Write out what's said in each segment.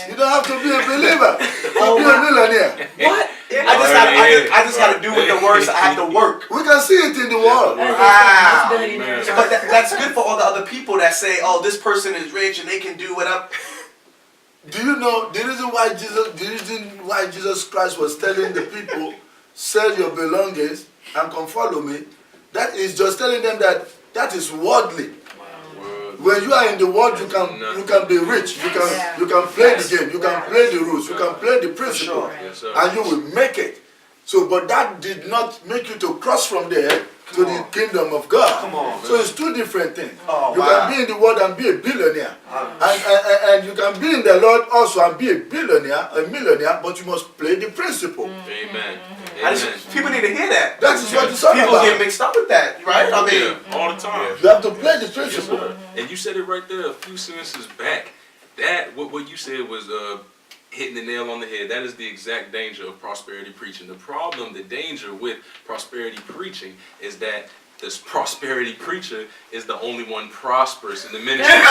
You don't have to be a believer to be a millionaire. What? I just got to do with the words. I have to work. We can see it in the world. Wow. Billionaires. But that's good for all the other people that say, "Oh, this person is rich and they can do whatever." Do you know the reason why Jesus Christ was telling the people, sell your belongings and come follow me? That is just telling them that is worldly. When you are in the world, you can be rich. You can play the game. You can play the rules. You can play the principle, and you will make it. So, but that did not make you to cross from there to the kingdom of God. Come on, so it's two different things. Oh, you can be in the world and be a billionaire, and you can be in the Lord also and be a millionaire, but you must play the principle. Amen. People need to hear that. That is what it's all People about. get mixed up with that, right? I mean, all the time. You have to play the principle. And you said it right there a few sentences back. That what you said was hitting the nail on the head. That is the exact danger of prosperity preaching. The danger with prosperity preaching is that this prosperity preacher is the only one prosperous in the ministry. Am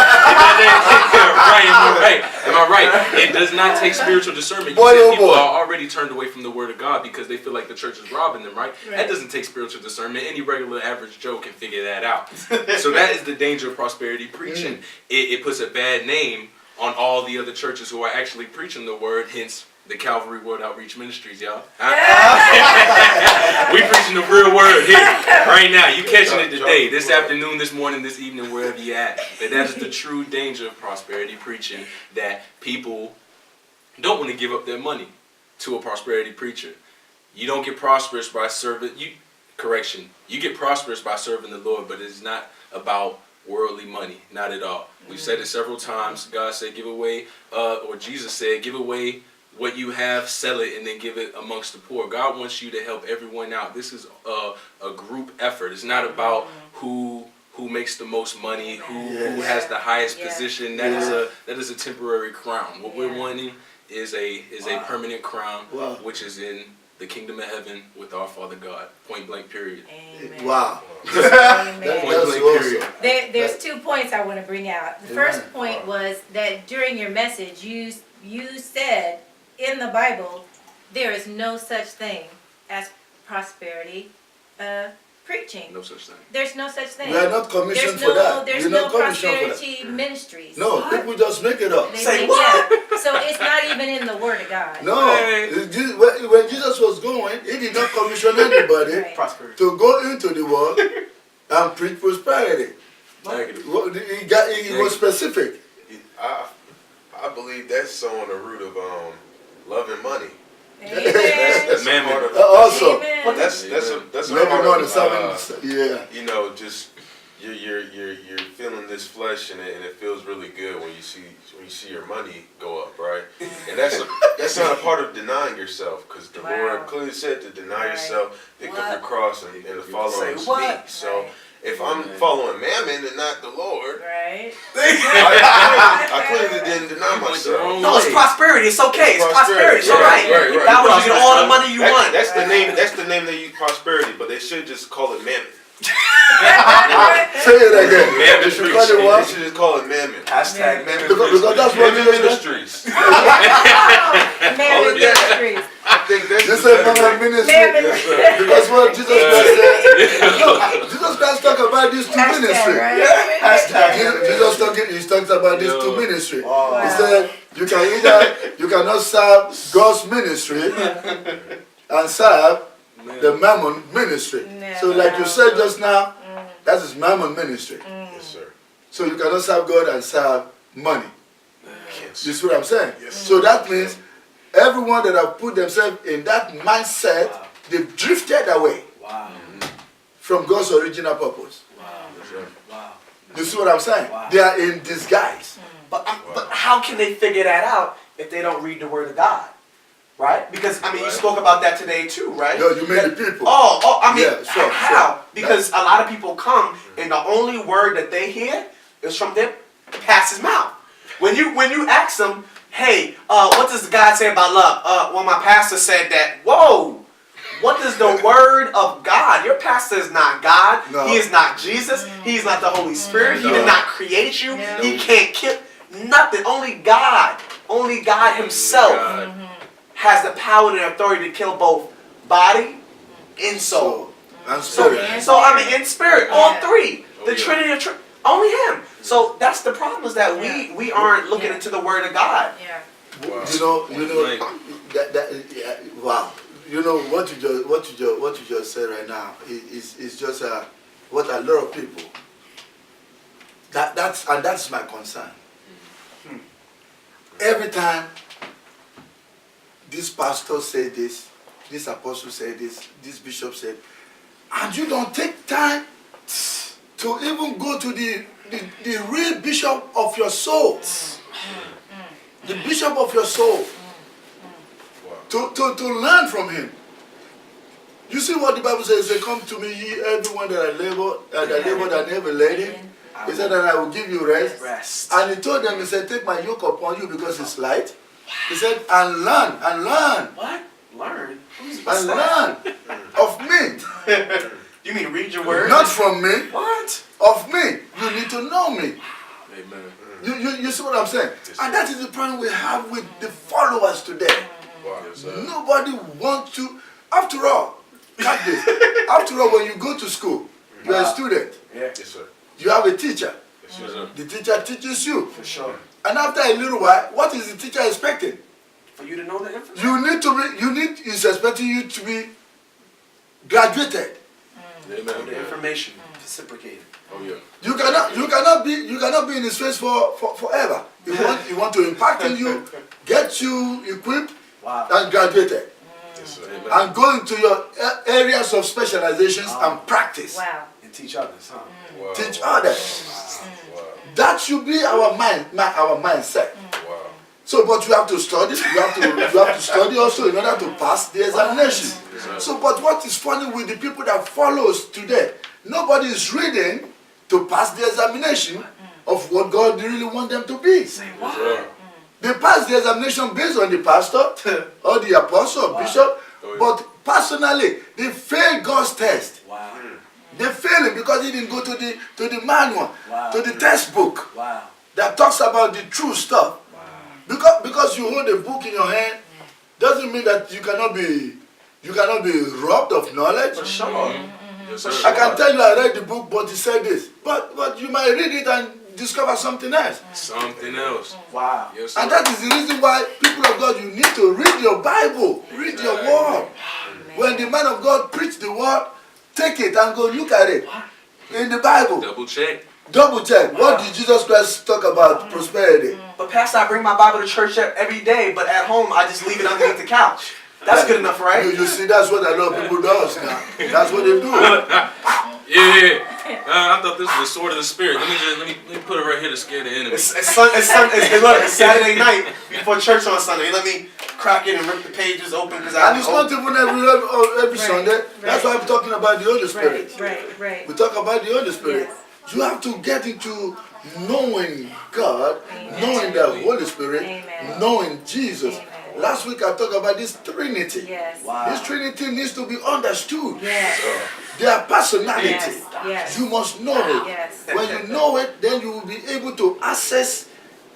I right? It does not take spiritual discernment. You said people are already turned away from the word of God because they feel like the church is robbing them, right? That doesn't take spiritual discernment. Any regular average Joe can figure that out. So that is the danger of prosperity preaching. It puts a bad name on all the other churches who are actually preaching the word, hence the Calvary World Outreach Ministries, y'all. We preaching the real word here, right now. You catching it today, this afternoon, this morning, this evening, wherever you at. But that is the true danger of prosperity preaching, that people don't want to give up their money to a prosperity preacher. You don't get prosperous by serving, you get prosperous by serving the Lord, but it's not about worldly money, not at all. We've said it several times. God said give away, or Jesus said give away what you have, sell it, and then give it amongst the poor. God wants you to help everyone out. This is a group effort. It's not about who makes the most money, who has the highest position. That is a temporary crown. What we're wanting is a permanent crown, which is in the kingdom of heaven with our Father God. Point blank, period. Amen. Wow. Amen. Point blank, period. There's 2 points I want to bring out. The first point was that during your message, you said in the Bible, there is no such thing as prosperity preaching. No such thing. There's no such thing. We are not commissioned for that. There's We're no not commissioned for prosperity ministries. No, people just make it up. Say what? So it's not even in the Word of God. No, when Jesus was going, he did not commission anybody to go into the world and preach prosperity. He was specific. I believe that's sowing the root of loving money. Amen. That's Mammon. part of Also, Amen. that's a maybe part not of the you know, just you're feeling this flesh and it feels really good when you see your money go up, right? And that's not a part of denying yourself, because the Lord clearly said to deny yourself, pick up your cross and to follow me. So if I'm following Mammon and not the Lord, Right. I clearly didn't deny myself. No, it's prosperity. It's okay. It's prosperity. It's all right. That was you get all the money you want. That's the name. That's the name they use, prosperity. But they should just call it Mammon. Say it again. Mammon They should call it They what? should just call it Mammon. Hashtag Mammon. Because that's what Mammon Jesus Ministries. Mammon ministries. I think that's This is Mammon ministry. Mammon. Because what Jesus Christ said, look, Jesus Christ talked about these two ministries. Right? He talks about these two ministries. He said you cannot serve God's ministry and serve the Mammon ministry. So like you said just now, that is Mammon ministry. Yes, sir. So you cannot serve God and serve money. Yes. You see what I'm saying? Yes. So that means everyone that have put themselves in that mindset, they've drifted away from God's original purpose. You see what I'm saying? They are in disguise. But how can they figure that out if they don't read the Word of God? Right? Because, I mean, you spoke about that today too, right? No, you mean the people. I mean, Yeah, sure, how? sure. Because a lot of people come and the only word that they hear is from their pastor's mouth. When you ask them, hey, what does God say about love? Well, my pastor said that. Whoa! What does the Word of God? Your pastor is not God. No. He is not Jesus. He is not the Holy Spirit. He did not create you. He can't kill. Nothing. Only God Himself God. has the power and authority to kill both body and soul. And So, spirit. so I mean, in spirit, all Yeah. three. Oh, The yeah. Trinity of only Him. So that's the problem, is that we aren't looking Yeah. into the Word of God. Yeah. Wow. You know, Right. yeah, wow. You know what you just said right now is just what a lot of people. That's my concern. Every time this pastor said this apostle said this bishop said, and you don't take time to even go to the real bishop of your soul, the bishop of your soul, Wow. to learn from him. You see what the Bible says? Say, come to me, ye everyone that are labor and heavy laden. He said that I will give you rest. Rest. And he told them, he said, take my yoke upon you because it's light. He said, and learn What? Learn? and learn of me. You mean read your Word? Not from me, What? of me. You need to know me. Amen. You see what I'm saying? Yes, And sir. that is the problem we have with the followers today. Wow. Yes, sir. Nobody wants to, after all, cut this. After all, when you go to school, you're a student. Yeah, Yes, sir. You have a teacher. Yes, Yes, sir. sir. The teacher teaches you. for sure. And after a little while, what is the teacher expecting? For you to know the information. He's expecting you to be graduated. The Amen. information reciprocated. Oh yeah. You cannot be in his face forever. He want to impact in you, get you equipped Wow. and graduated. Yes, sir. Amen. And go into your areas of specializations and practice. Wow. And teach others, huh? Wow. Teach Wow. others. Wow. That should be our mindset. Wow. So, but you have to study. You have to study also in order to pass the examination. Yes, sir. So, but what is funny with the people that follows today? Nobody is reading to pass the examination of what God really want them to be. Yes, sir. They pass the examination based on the pastor or the apostle or bishop, Oh, yeah. but personally they fail God's test. Wow. They fail it because he didn't go to the manual, Wow. to the textbook Wow. that talks about the true stuff. Wow. Because you hold a book in your hand doesn't mean that you cannot be robbed of knowledge. For sure. Yes, sir. I can tell you I read the book, but it said this. But you might read it and discover something else. Something else. Wow. Yes, sir. And that is the reason why, people of God, you need to read your Bible, read your word. When the man of God preach the word, take it and go look at it in the Bible. Double check. Double check. What did Jesus Christ talk about prosperity? But Pastor, I bring my Bible to church every day, but at home I just leave it underneath the couch. That's good enough, right? You see, that's what a lot of people does now. That's what they do. Yeah. I thought this was the sword of the spirit. Let me put it right here to scare the enemy. It's Saturday night before church on Sunday. Let me crack it and rip the pages open because And it's not even every Sunday. That's why I'm talking about the Holy Spirit. Right. We talk about the Holy Spirit. Yes. You have to get into knowing God, Amen. knowing the Holy Spirit, Amen. knowing Jesus. Amen. Last week I talked about this Trinity. Yes. Wow. This Trinity needs to be understood. Yes. Their personality. Yes. You must know it. Yes. When you know it, then you will be able to access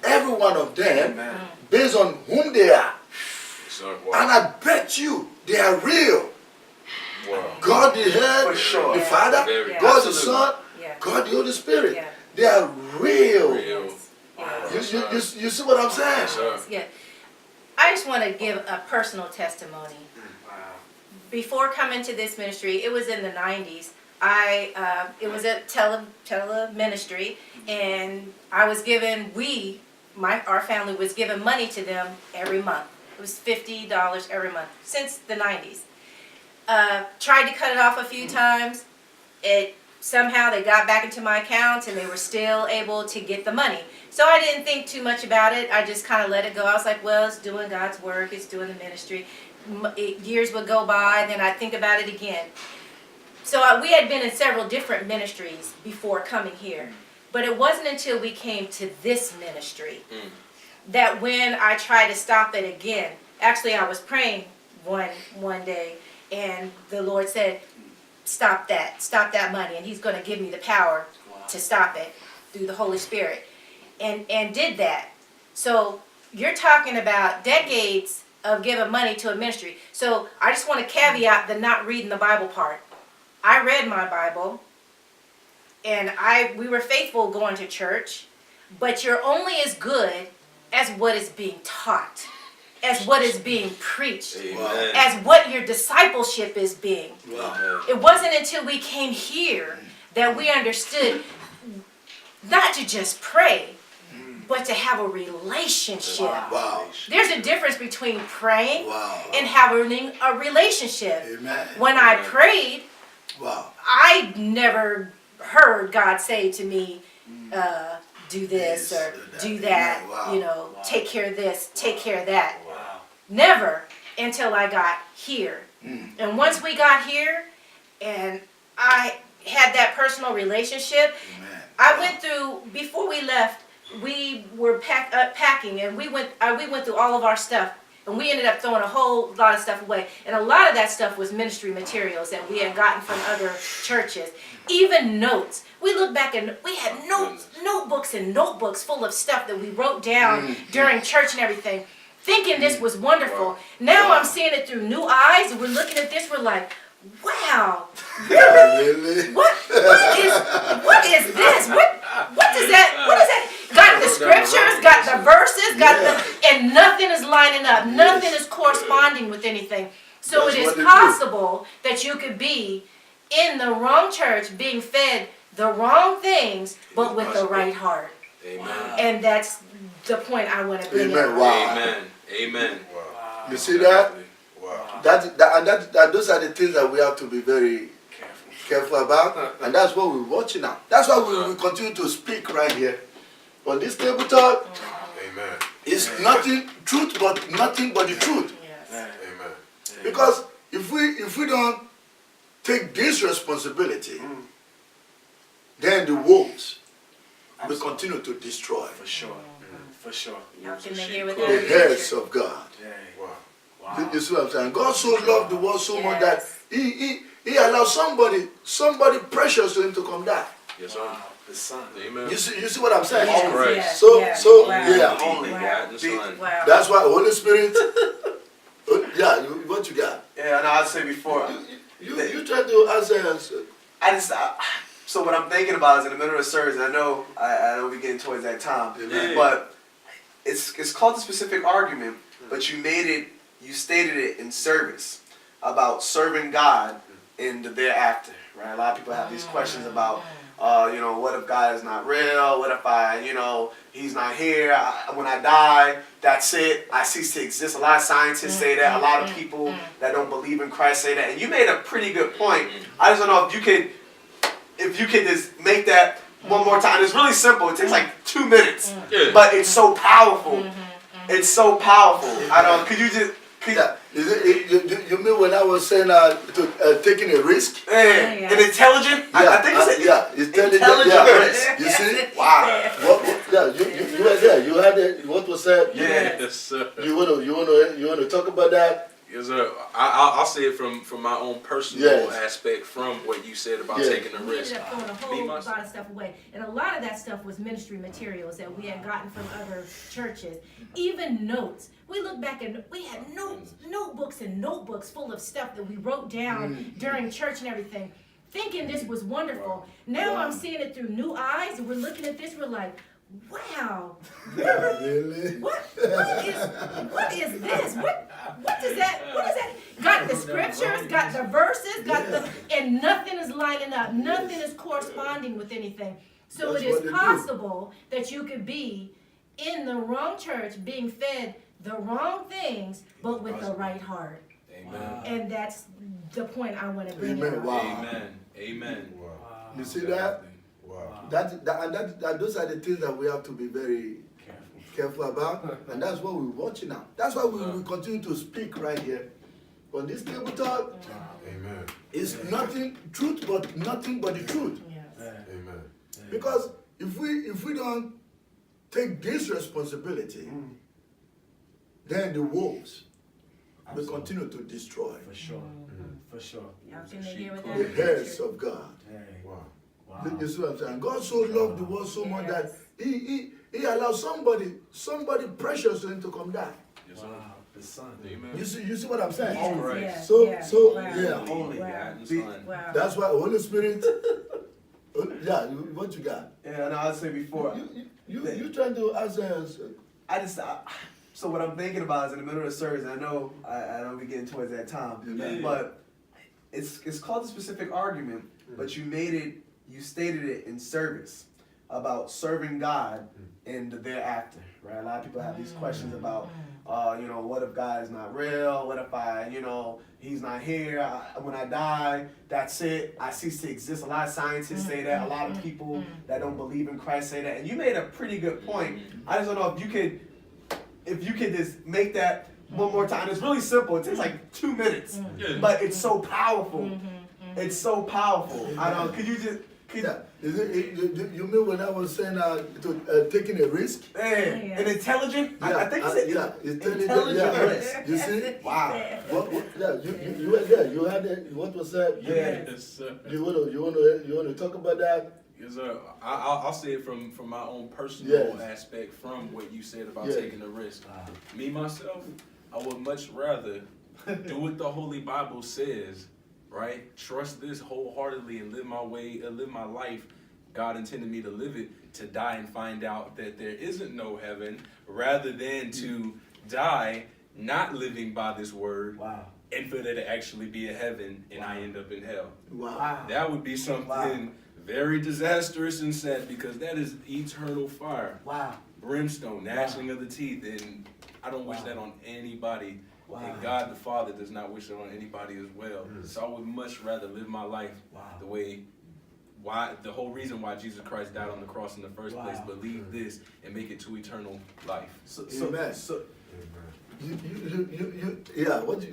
every one of them Amen. based on whom they are. Yes, sir. And I bet you they are real. Wow. God the head, For sure. the Father, Very. God the Absolutely. Son, Yeah. God the Holy Spirit. Yeah. They are real. Real. Yes. You see what I'm saying? Yes, sir. Yeah. I just want to give a personal testimony. Wow. Before coming to this ministry, it was in the 90s. It was a tele ministry, and I was given, our family was given money to them every month. It was $50 every month since the 90s. Tried to cut it off a few times. Somehow they got back into my account and they were still able to get the money. So I didn't think too much about it. I just kind of let it go. I was like, well, it's doing God's work. It's doing the ministry. Years would go by, then I'd think about it again. So we had been in several different ministries before coming here. But it wasn't until we came to this ministry that when I tried to stop it again, actually I was praying one day, and the Lord said, stop that money, and he's going to give me the power to stop it through the Holy Spirit. and did that. So you're talking about decades of giving money to a ministry. So I just want to caveat the not reading the Bible part. I read my Bible, and we were faithful going to church, but you're only as good as what is being taught, as what is being preached, Amen. as what your discipleship is being. Wow. It wasn't until we came here that we understood not to just pray, but to have a relationship. Wow. There's a difference between praying Wow. and having a relationship. Amen. When I prayed, Wow. I never heard God say to me, do this or do that, Wow. you know, take care of this, take care of that. Wow. Never until I got here. And once we got here and I had that personal relationship, Amen. I went through, before we left, we were packing, and we went through all of our stuff, and we ended up throwing a whole lot of stuff away. And a lot of that stuff was ministry materials that we had gotten from other churches. Even notes. We look back and we had notebooks and notebooks full of stuff that we wrote down during church and everything, thinking this was wonderful. Now I'm seeing it through new eyes, and we're looking at this, we're like, wow, Really? what is this? What does that? Got the scriptures, got the verses, and nothing is lining up. Nothing is corresponding with anything. So That's it what is they do. possible that you could be in the wrong church, being fed the wrong things, but with the right heart. Amen. And that's the point I want to bring Amen. out. Wow. Amen. Amen. Wow. You see that? Wow. That those are the things that we have to be very careful about, and that's what we're watching now. That's why we continue to speak right here on this table talk. Amen. It's nothing truth, but nothing but the truth. Yes. Amen. Because if we don't take this responsibility, then the wolves will continue to destroy For sure. For sure. How can they hear the without heads a of God. Wow. Wow. You see what I'm saying? God so loved the world so much that Yes. he allowed somebody precious to him to come die. Yes, sir. Wow. The Son. Amen. You see what I'm saying? Yes, correct. yes, So yes. so Wow. yeah. Only. Wow. God and the Son. Wow. That's why Holy Spirit. What you got? Yeah, and I'll say before. You try to answer. So what I'm thinking about is in the middle of the service. I know we're getting towards that time, Amen. but it's called a specific argument. But you stated it in service about serving God in the thereafter. Right? A lot of people have these questions about, what if God is not real? What if He's not here? When I die, that's it. I cease to exist. A lot of scientists say that. A lot of people that don't believe in Christ say that. And you made a pretty good point. I just don't know if you could just make that one more time. It's really simple. It takes like 2 minutes, Yeah. but it's so powerful. It's so powerful. I don't. Could you just? Yeah. You mean when I was saying taking a risk? An intelligent. I think it's intelligent. risk. You see? Wow. You were there. You had it. What was said? Yeah. Yes, sir. You wanna talk about that? Yes, sir. I'll say it from my own personal Yes. aspect from what you said about Yes. taking a We risk. ended up throwing a whole lot of stuff away. And a lot of that stuff was ministry materials that we had gotten from other churches. Even notes. We look back and we had notebooks and notebooks full of stuff that we wrote down during church and everything, thinking this was wonderful. Now I'm seeing it through new eyes, and we're looking at this, we're like, wow. Really? What is this? What does that? Got the scriptures, got the verses, and nothing is lining up. Nothing is corresponding with anything. So That's it is what they do. possible that you could be in the wrong church, being fed the wrong things, but with the right heart. Amen. And that's the point I want to bring Amen. out. Wow. Amen. Amen. Wow. You see that? Wow. Those are the things that we have to be very careful about, and that's what we're watching now. That's why we continue to speak right here on this table talk. Amen. It's nothing truth, but nothing but the truth. Yes. Amen. Because if we don't take this responsibility, then the wolves will continue to destroy For sure. For sure. How can they hear without the a heads picture? of God. Wow. Wow. You see what I'm saying? God so loved the world so much that he He allowed somebody precious to him to come die. Yes, sir. Wow, the Son. Amen. You see what I'm saying? Yes, Right. yeah, So- yeah, so, wow, yeah. Holy wow, Begotten See, Son. wow. That's why Holy Spirit. What you got? Yeah, and I'll say before. You trying to answer? So what I'm thinking about is in the middle of the service. I know we're getting towards that time, Yeah. but it's called a specific argument. But you stated it in service about serving God and the thereafter, right? A lot of people have these questions about, what if God is not real? What if He's not here? When I die, that's it. I cease to exist. A lot of scientists say that. A lot of people that don't believe in Christ say that. And you made a pretty good point. I just don't know if you could just make that one more time. It's really simple. It takes like 2 minutes, but it's so powerful. It's so powerful. I don't. Could you just? Yeah. You mean when I was saying taking a risk? Man, an intelligent. I think it's intelligent. Yeah. risk. You see? Wow. Yeah. You were there. You had it. What was that? Yeah. Yes, sir. You want to talk about that? Yes, sir. I'll say it from my own personal Yes. aspect from what you said about Yes. taking a risk. Me, myself, I would much rather do what the Holy Bible says, right? Trust this wholeheartedly and live my life. God intended me to live it, to die and find out that there isn't no heaven, rather than to die not living by this word, Wow. and for there to actually be a heaven and I end up in hell. Wow. That would be something very disastrous and sad, because that is eternal fire, Wow. brimstone, gnashing of the teeth, and I don't wish that on anybody. Wow. And God the Father does not wish that on anybody as well. So I would much rather live my life the way, the whole reason why Jesus Christ died on the cross in the first place, believe this and make it to eternal life. Amen. So Yeah. What you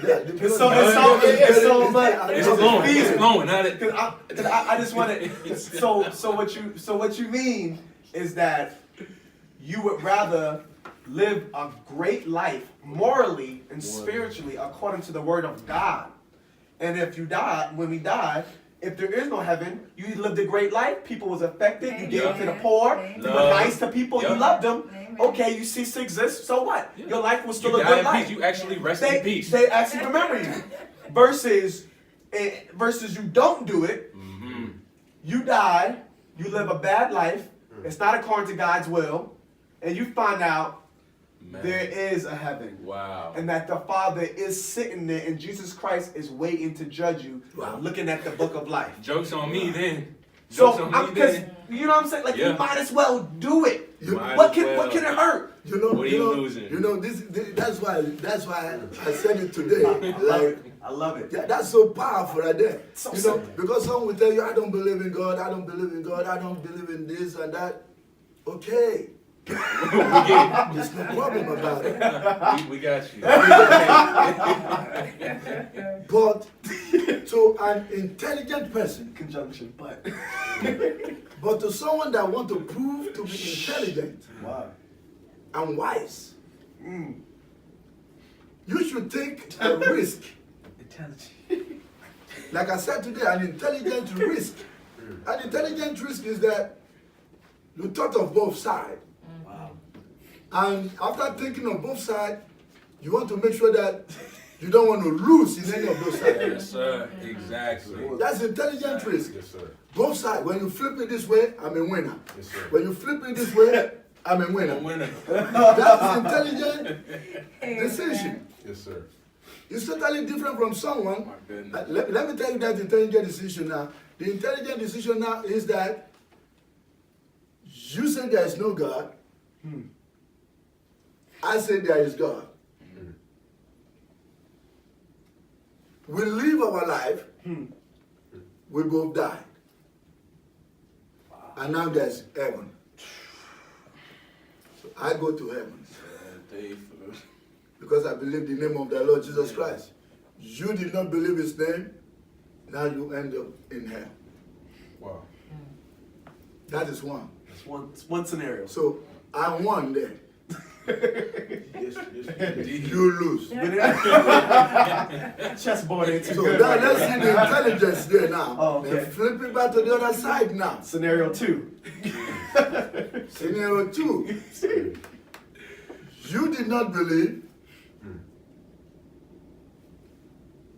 yeah. It's so much. It's flowing. Not it. Cause I just want to. So what you mean is that you would rather live a great life morally and spiritually according to the word of God, and if you die, when we die, if there is no heaven, you lived a great life. People was affected. You gave to the poor. You were nice to people. You loved them. Amen. Okay, you cease to exist. So what? Yeah. Your life was still You a die good in life. peace. You actually rest in peace. They actually remember you. Versus you don't do it. Mm-hmm. You die. You live a bad life. It's not according to God's will, and you find out Man. there is a heaven. Wow. And that the Father is sitting there, and Jesus Christ is waiting to judge you, looking at the book of life. Joke's on me then. So, Joke's on me because then. you know what I'm saying, like Yeah. you might as well do it. Might What as can well. it hurt? What are you losing? That's why I said it today. Like, I love it. yeah, that's so powerful right there. So You know, simple. because someone will tell you, I don't believe in God, I don't believe in God, I don't believe in this and that. Okay. We get There's no problem about it. it. We got you. But to an intelligent person, Conjunction, but but to someone that want to prove to be intelligent wow. and wise, Mm. you should take a risk. Intelligent. Like I said today, an intelligent risk. An intelligent risk is that you thought of both sides. Wow. And after thinking of both sides, you want to make sure that you don't want to lose in any of those sides. Yes, sir. Exactly. That's intelligent risk. Yes, sir. Both sides. When you flip it this way, I'm a winner. Yes, sir. When you flip it this way, I'm a I'm a winner. winner. That's intelligent decision. Yes, sir. It's totally different from someone. My goodness. Let me tell you that intelligent decision now. The intelligent decision now is that you say there is no God. I say there is God. We live our life. We both died. And now there's heaven. So I go to heaven because I believe the name of the Lord Jesus Christ. You did not believe his name, now you end up in hell. Wow. That is one. It's one scenario. So I won there. Yes, yes. You lose. Chessboard ain't too So good. now right let's there. see the intelligence there now. Oh, okay. And flip it back to the other side now. Scenario 2. Scenario 2. You did not believe.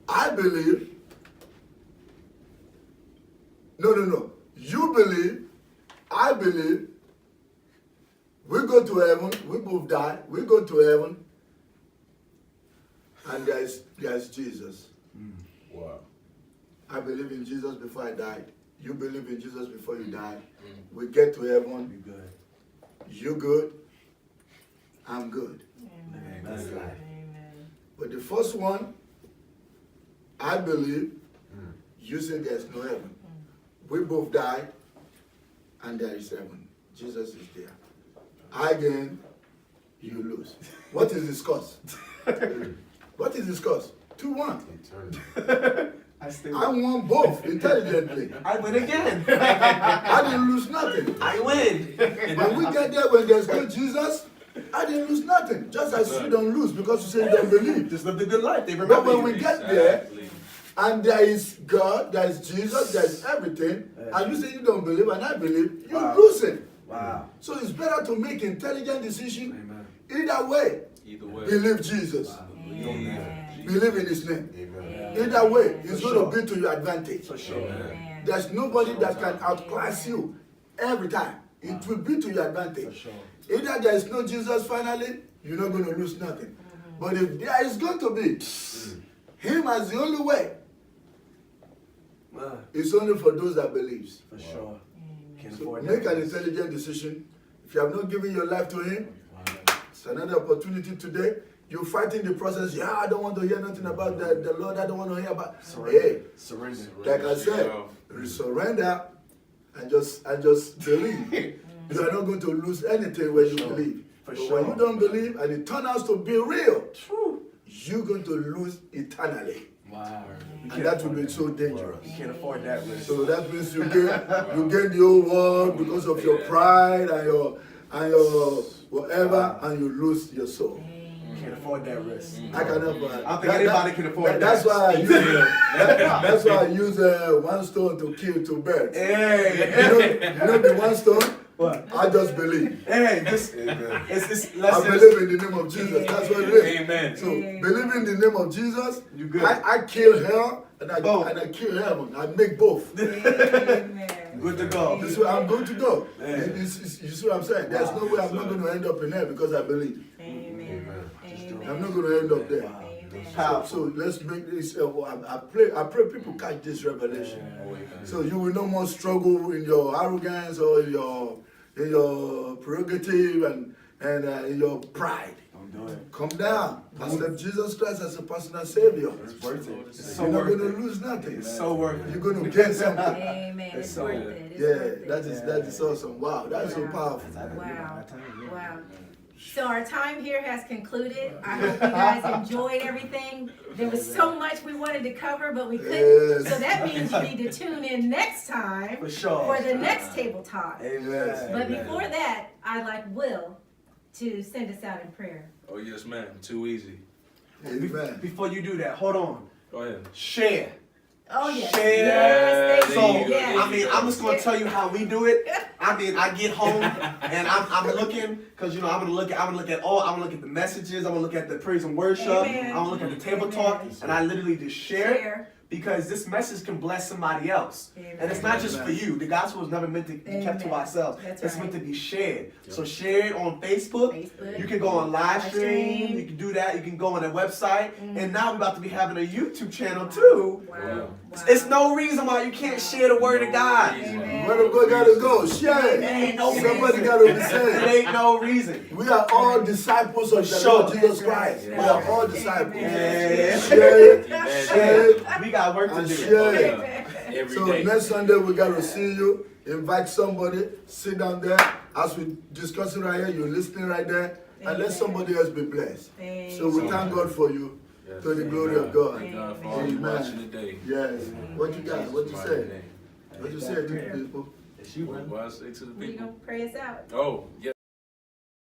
I believe. No. You believe. I believe. We go to heaven. We both die. We go to heaven. And there's Jesus. Wow. I believe in Jesus before I died. You believe in Jesus before you died. We get to heaven. You good. You good. I'm good. Amen. That's life. Amen. But the first one, I believe. You say there's no heaven. We both died, and there is heaven. Jesus is there. I gain, you lose. What is this cost? What is this cost? 2-1. Eternity. I won both intelligently. I win again. I didn't lose nothing. I win. When we get there, when there's no Jesus, I didn't lose nothing. Just as you don't lose because you say you don't believe. Just live the good life. They But remember when you. we get there, and there is God, there is Jesus, there is everything, and you say you don't believe and I believe, you're Wow. losing. Wow. So it's better to make intelligent decision. Amen. Either way, Either way. believe Jesus. Amen. Believe in His name. Amen. Either way, it's For going to sure. be to your advantage. For sure. Amen. There's nobody that can outclass you every time. It will be to your For advantage. sure. Either there is no Jesus finally, you're not going to lose nothing. But if there is going to be Him as the only way, it's only for those that believes. For sure. Can't So afford make that. an intelligent decision. If you have not given your life to Him, it's another opportunity today. You're fighting the process. Yeah, I don't want to hear nothing about the Lord. I don't want to hear about. Surrender. Hey, Surrender. like I said, surrender and just believe. You are not going to lose anything when you Sure. believe. For But sure. when you don't believe and it turns out to be real, True. you're going to lose eternally. Wow. And that will be so dangerous. You can't afford that risk. So that means you gain the whole world because of your pride and your whatever, and you lose your soul. You can't afford that risk. I cannot. I don't think anybody can afford That's that. why I use. That's why I use one stone to kill two birds. Hey. You know the one stone. What? I just believe. Hey, just Amen. it's I less believe in the name of Jesus. That's what it is. Amen. So believe in the name of Jesus. You good. I kill hell and Both. I kill heaven. I make both. Amen. good to go. This is where I'm going to go. Yeah. You see what I'm saying? There's no way I'm not going to end up in there because I believe. Amen. I'm Amen. not going to end up there. Wow. Amen. Powerful. So let's make this. I pray people catch this revelation. So you will no more struggle in your arrogance or in your prerogative and in your pride. Don't do it. Come down. Accept Jesus Christ as a personal Savior. It's worth it. It's so You're not worth going to it. lose nothing. It's so worth it. You're going to get something. Amen. It's so- worth it. It's Yeah, worth it. that is awesome. Wow, that is so powerful. Wow. Wow. So our time here has concluded. I hope you guys enjoyed everything. There was so much we wanted to cover, but we couldn't. Yes. So that means you need to tune in next time For sure. for the next table talk. Amen. But before that, I'd like Will to send us out in prayer. Oh, yes, ma'am. Too easy. Amen. Before you do that, hold on. Go ahead. Share. Oh, yes. Share. Yes, thank So, you. Yes. I mean, I'm just gonna tell you how we do it. I mean, I get home and I'm looking, cause I'm gonna look at the messages. I'm gonna look at the praise and worship. Amen. I'm gonna look at the table Amen. talk, and I literally just share it Share. because this message can bless somebody else. Amen. And it's not just for you. The gospel is never meant to be kept to Amen. ourselves. That's It's right. meant to be shared. So share it on Facebook. Facebook. You can go on live Live stream. stream. You can do that. You can go on their website. Mm. And now we're about to be having a YouTube channel too. Wow. Wow. It's no reason why you can't share the word of God. Amen. Where the God gotta go? Share it. Ain't no Somebody reason. gotta be It saved. ain't no reason. We are all disciples of the Sure. Lord Jesus Christ. We are all disciples. Yeah. Share it. Share it. We got work to And do. share it. Every So day. next Sunday we gotta see you. Invite somebody. Sit down there. As we discussing right here, you're listening right there. And let somebody else be blessed. So we thank God for you. Yes. To the glory of God. Thank God for all you Amen. watching today. Yes. What you got? What you Mighty say? name. What you say to the people? It's you, man. What I say to the You people? gonna pray us out? Oh, yeah.